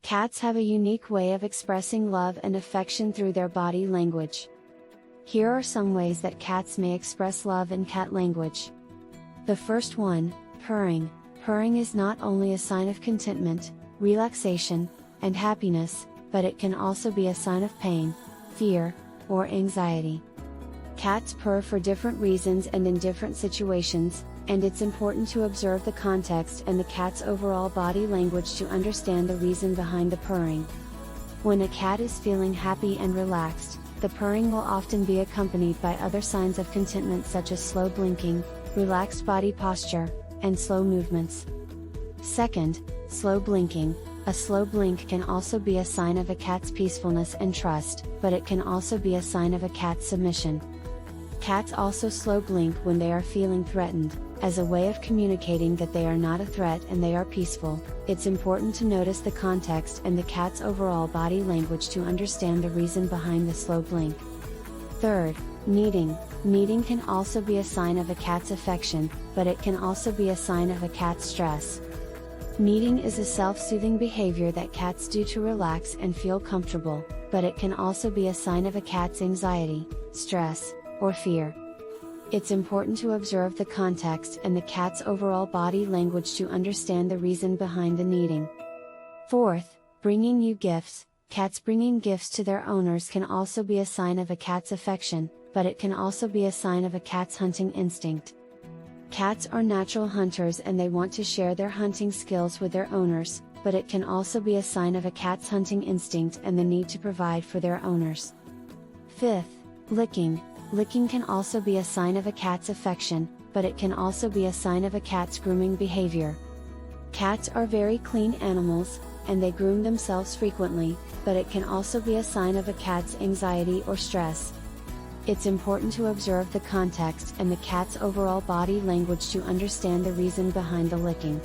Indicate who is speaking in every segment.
Speaker 1: Cats have a unique way of expressing love and affection through their body language. Here are some ways that cats may express love in cat language. The first one, purring. Purring is not only a sign of contentment, relaxation, and happiness, but it can also be a sign of pain, fear, or anxiety. Cats purr for different reasons and in different situations, and it's important to observe the context and the cat's overall body language to understand the reason behind the purring. When a cat is feeling happy and relaxed, the purring will often be accompanied by other signs of contentment such as slow blinking, relaxed body posture, and slow movements. Second, slow blinking. A slow blink can also be a sign of a cat's peacefulness and trust, but it can also be a sign of a cat's submission. Cats also slow blink when they are feeling threatened, as a way of communicating that they are not a threat and they are peaceful. It's important to notice the context and the cat's overall body language to understand the reason behind the slow blink. Third, kneading. Kneading can also be a sign of a cat's affection, but it can also be a sign of a cat's stress. Kneading is a self-soothing behavior that cats do to relax and feel comfortable, but it can also be a sign of a cat's anxiety, stress, or fear. It's important to observe the context and the cat's overall body language to understand the reason behind the kneading. Fourth, bringing you gifts. Cats bringing gifts to their owners can also be a sign of a cat's affection, but it can also be a sign of a cat's hunting instinct. Cats are natural hunters and they want to share their hunting skills with their owners, but it can also be a sign of a cat's hunting instinct and the need to provide for their owners. Fifth, licking. Licking can also be a sign of a cat's affection, but it can also be a sign of a cat's grooming behavior. Cats are very clean animals, and they groom themselves frequently, but it can also be a sign of a cat's anxiety or stress. It's important to observe the context and the cat's overall body language to understand the reason behind the licking.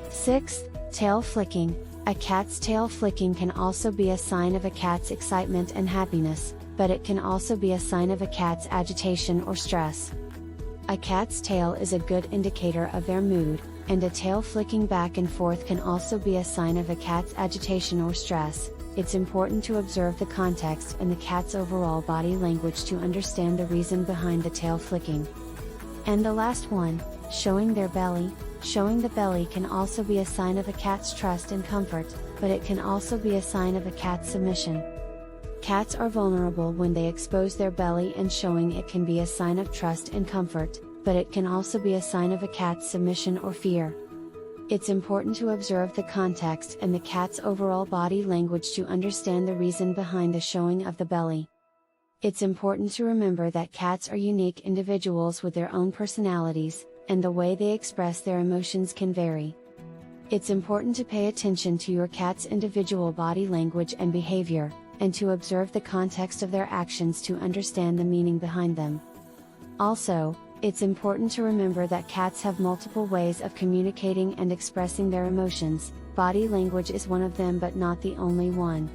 Speaker 1: Sixth, tail flicking. A cat's tail flicking can also be a sign of a cat's excitement and happiness, but it can also be a sign of a cat's agitation or stress. A cat's tail is a good indicator of their mood, and a tail flicking back and forth can also be a sign of a cat's agitation or stress. It's important to observe the context and the cat's overall body language to understand the reason behind the tail flicking. And the last one, showing their belly. Showing the belly can also be a sign of a cat's trust and comfort, but it can also be a sign of a cat's submission. Cats are vulnerable when they expose their belly, and showing it can be a sign of trust and comfort, but it can also be a sign of a cat's submission or fear. It's important to observe the context and the cat's overall body language to understand the reason behind the showing of the belly. It's important to remember that cats are unique individuals with their own personalities, and the way they express their emotions can vary. It's important to pay attention to your cat's individual body language and behavior, and to observe the context of their actions to understand the meaning behind them. Also, it's important to remember that cats have multiple ways of communicating and expressing their emotions. Body language is one of them but not the only one.